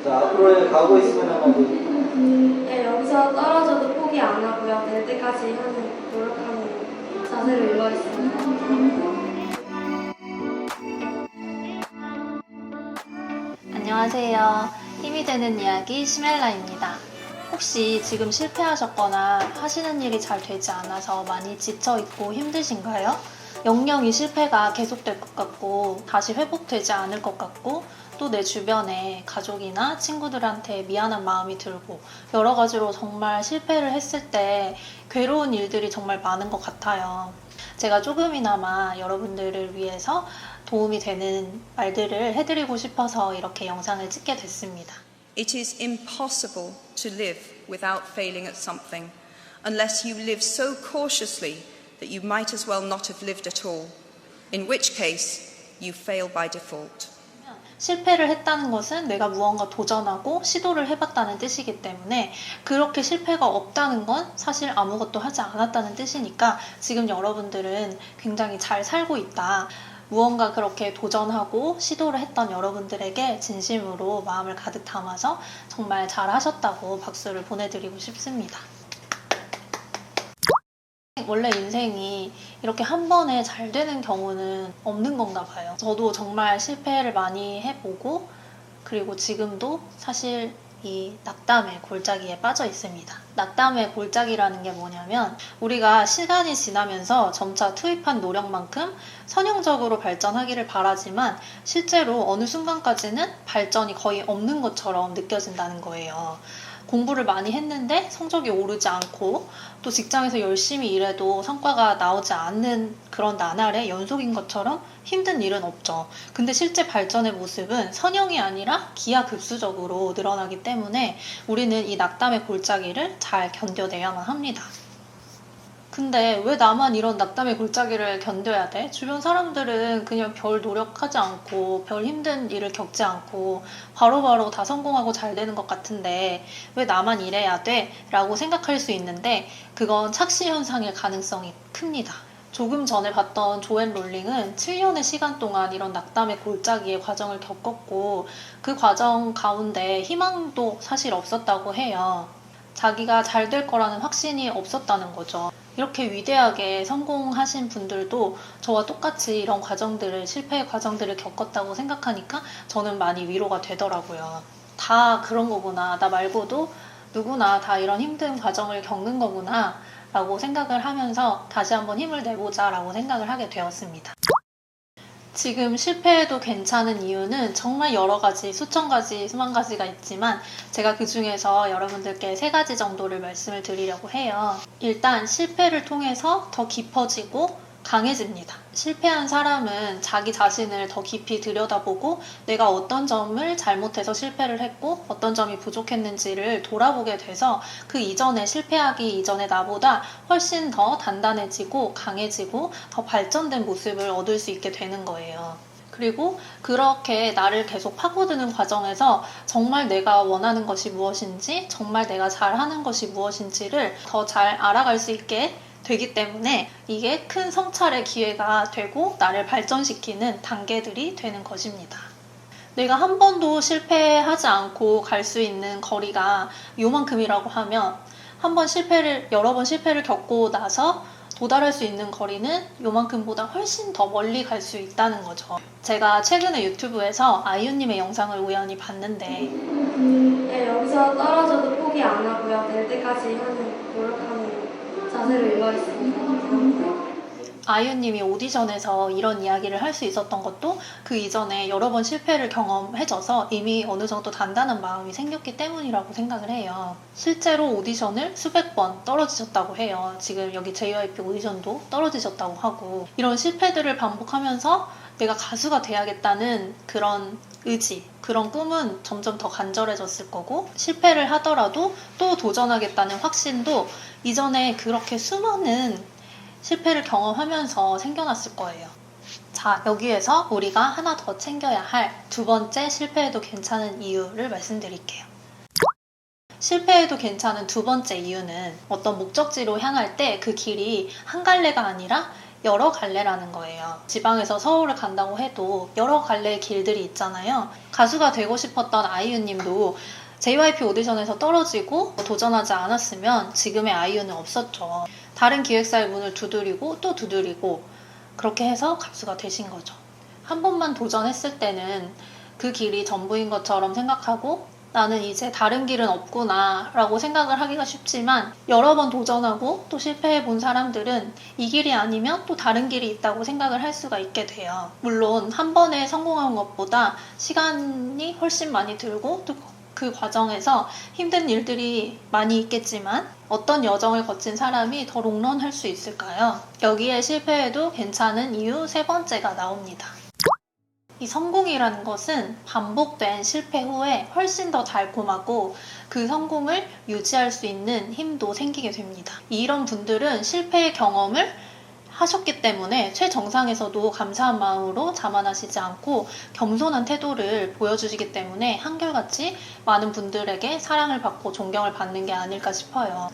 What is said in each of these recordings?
자, 앞으로의 각오 있으면 한마디. 네, 여기서 떨어져도 포기 안 하고요. 될 때까지 하는 노력하는 자세를 이루어있습니다. 안녕하세요. 힘이 되는 이야기 시멜라입니다. 혹시 지금 실패하셨거나 하시는 일이 잘 되지 않아서 많이 지쳐있고 힘드신가요? 영영 이 실패가 계속될 것 같고 다시 회복되지 않을 것 같고 또 내 주변에 가족이나 친구들한테 미안한 마음이 들고 여러 가지로 정말 실패를 했을 때 괴로운 일들이 정말 많은 것 같아요. 제가 조금이나마 여러분들을 위해서 도움이 되는 말들을 해드리고 싶어서 이렇게 영상을 찍게 됐습니다. It is impossible to live without failing at something, unless you live so cautiously that you might as well not have lived at all, in which case you fail by default. 실패를 했다는 것은 내가 무언가 도전하고 시도를 해봤다는 뜻이기 때문에 그렇게 실패가 없다는 건 사실 아무것도 하지 않았다는 뜻이니까 지금 여러분들은 굉장히 잘 살고 있다. 무언가 그렇게 도전하고 시도를 했던 여러분들에게 진심으로 마음을 가득 담아서 정말 잘하셨다고 박수를 보내드리고 싶습니다. 원래 인생이 이렇게 한 번에 잘 되는 경우는 없는 건가 봐요. 저도 정말 실패를 많이 해보고 그리고 지금도 사실 이 낙담의 골짜기에 빠져 있습니다. 낙담의 골짜기라는 게 뭐냐면 우리가 시간이 지나면서 점차 투입한 노력만큼 선형적으로 발전하기를 바라지만 실제로 어느 순간까지는 발전이 거의 없는 것처럼 느껴진다는 거예요. 공부를 많이 했는데 성적이 오르지 않고 또 직장에서 열심히 일해도 성과가 나오지 않는 그런 나날의 연속인 것처럼 힘든 일은 없죠. 근데 실제 발전의 모습은 선형이 아니라 기하급수적으로 늘어나기 때문에 우리는 이 낙담의 골짜기를 잘 견뎌내야만 합니다. 근데 왜 나만 이런 낙담의 골짜기를 견뎌야 돼? 주변 사람들은 그냥 별 노력하지 않고 별 힘든 일을 겪지 않고 바로바로 다 성공하고 잘 되는 것 같은데 왜 나만 이래야 돼? 라고 생각할 수 있는데 그건 착시 현상일 가능성이 큽니다. 조금 전에 봤던 조앤 롤링은 7년의 시간 동안 이런 낙담의 골짜기의 과정을 겪었고 그 과정 가운데 희망도 사실 없었다고 해요. 자기가 잘 될 거라는 확신이 없었다는 거죠. 이렇게 위대하게 성공하신 분들도 저와 똑같이 이런 과정들을, 실패의 과정들을 겪었다고 생각하니까 저는 많이 위로가 되더라고요. 다 그런 거구나. 나 말고도 누구나 다 이런 힘든 과정을 겪는 거구나 라고 생각을 하면서 다시 한번 힘을 내보자 라고 생각을 하게 되었습니다. 지금 실패해도 괜찮은 이유는 정말 여러 가지, 수천 가지, 수만 가지가 있지만 제가 그 중에서 여러분들께 3가지 정도를 말씀을 드리려고 해요. 일단 실패를 통해서 더 깊어지고 강해집니다. 실패한 사람은 자기 자신을 더 깊이 들여다보고 내가 어떤 점을 잘못해서 실패를 했고 어떤 점이 부족했는지를 돌아보게 돼서 그 이전에 실패하기 이전에 나보다 훨씬 더 단단해지고 강해지고 더 발전된 모습을 얻을 수 있게 되는 거예요. 그리고 그렇게 나를 계속 파고드는 과정에서 정말 내가 원하는 것이 무엇인지 정말 내가 잘하는 것이 무엇인지를 더 잘 알아갈 수 있게 되기 때문에 이게 큰 성찰의 기회가 되고 나를 발전시키는 단계들이 되는 것입니다. 내가 한 번도 실패하지 않고 갈 수 있는 거리가 요만큼이라고 하면 여러 번 실패를 겪고 나서 도달할 수 있는 거리는 요만큼보다 훨씬 더 멀리 갈 수 있다는 거죠. 제가 최근에 유튜브에서 아이유님의 영상을 우연히 봤는데 네, 여기서 떨어져도 포기 안 하고요. 될 때까지 하는 노력하는 자세를 이루어있습니다. 아이유님이 오디션에서 이런 이야기를 할 수 있었던 것도 그 이전에 여러 번 실패를 경험해져서 이미 어느 정도 단단한 마음이 생겼기 때문이라고 생각을 해요. 실제로 오디션을 수백 번 떨어지셨다고 해요. 지금 여기 JYP 오디션도 떨어지셨다고 하고 이런 실패들을 반복하면서 내가 가수가 돼야겠다는 그런 의지, 그런 꿈은 점점 더 간절해졌을 거고 실패를 하더라도 또 도전하겠다는 확신도 이전에 그렇게 수많은 실패를 경험하면서 생겨났을 거예요. 자, 여기에서 우리가 하나 더 챙겨야 할 2번째 실패해도 괜찮은 이유를 말씀드릴게요. 실패해도 괜찮은 2번째 이유는 어떤 목적지로 향할 때 그 길이 한 갈래가 아니라 여러 갈래라는 거예요. 지방에서 서울을 간다고 해도 여러 갈래의 길들이 있잖아요. 가수가 되고 싶었던 아이유 님도 JYP 오디션에서 떨어지고 도전하지 않았으면 지금의 아이유는 없었죠. 다른 기획사의 문을 두드리고 또 두드리고 그렇게 해서 가수가 되신 거죠. 한 번만 도전했을 때는 그 길이 전부인 것처럼 생각하고 나는 이제 다른 길은 없구나 라고 생각을 하기가 쉽지만 여러 번 도전하고 또 실패해 본 사람들은 이 길이 아니면 또 다른 길이 있다고 생각을 할 수가 있게 돼요. 물론 한 번에 성공한 것보다 시간이 훨씬 많이 들고 또 그 과정에서 힘든 일들이 많이 있겠지만 어떤 여정을 거친 사람이 더 롱런할 수 있을까요? 여기에 실패해도 괜찮은 이유 세 번째가 나옵니다. 이 성공이라는 것은 반복된 실패 후에 훨씬 더 달콤하고 그 성공을 유지할 수 있는 힘도 생기게 됩니다. 이런 분들은 실패의 경험을 하셨기 때문에 최정상에서도 감사한 마음으로 자만하시지 않고 겸손한 태도를 보여주시기 때문에 한결같이 많은 분들에게 사랑을 받고 존경을 받는 게 아닐까 싶어요.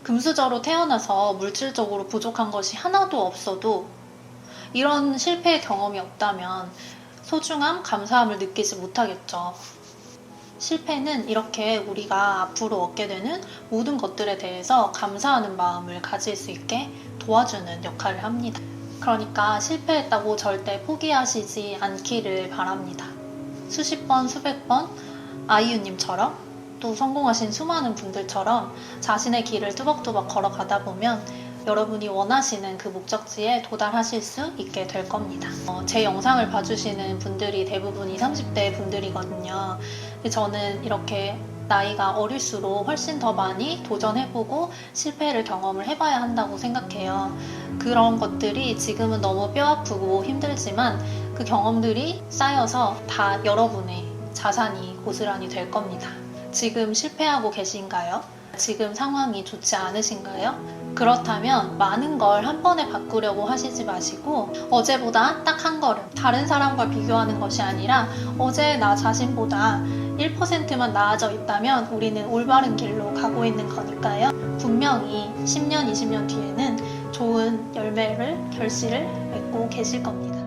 금수저로 태어나서 물질적으로 부족한 것이 하나도 없어도 이런 실패의 경험이 없다면 소중함, 감사함을 느끼지 못하겠죠. 실패는 이렇게 우리가 앞으로 얻게 되는 모든 것들에 대해서 감사하는 마음을 가질 수 있게 도와주는 역할을 합니다. 그러니까 실패했다고 절대 포기하시지 않기를 바랍니다. 수십 번, 수백 번 아이유님처럼 또 성공하신 수많은 분들처럼 자신의 길을 뚜벅뚜벅 걸어가다 보면 여러분이 원하시는 그 목적지에 도달하실 수 있게 될 겁니다. 제 영상을 봐주시는 분들이 대부분 20, 30대 분들이거든요. 저는 이렇게 나이가 어릴수록 훨씬 더 많이 도전해보고 실패를 경험을 해봐야 한다고 생각해요. 그런 것들이 지금은 너무 뼈아프고 힘들지만 그 경험들이 쌓여서 다 여러분의 자산이 고스란히 될 겁니다. 지금 실패하고 계신가요? 지금 상황이 좋지 않으신가요? 그렇다면 많은 걸 한 번에 바꾸려고 하시지 마시고 어제보다 딱 한 걸음 다른 사람과 비교하는 것이 아니라 어제 나 자신보다 1%만 나아져 있다면 우리는 올바른 길로 가고 있는 거니까요. 분명히 10년, 20년 뒤에는 좋은 열매를, 결실을 맺고 계실 겁니다.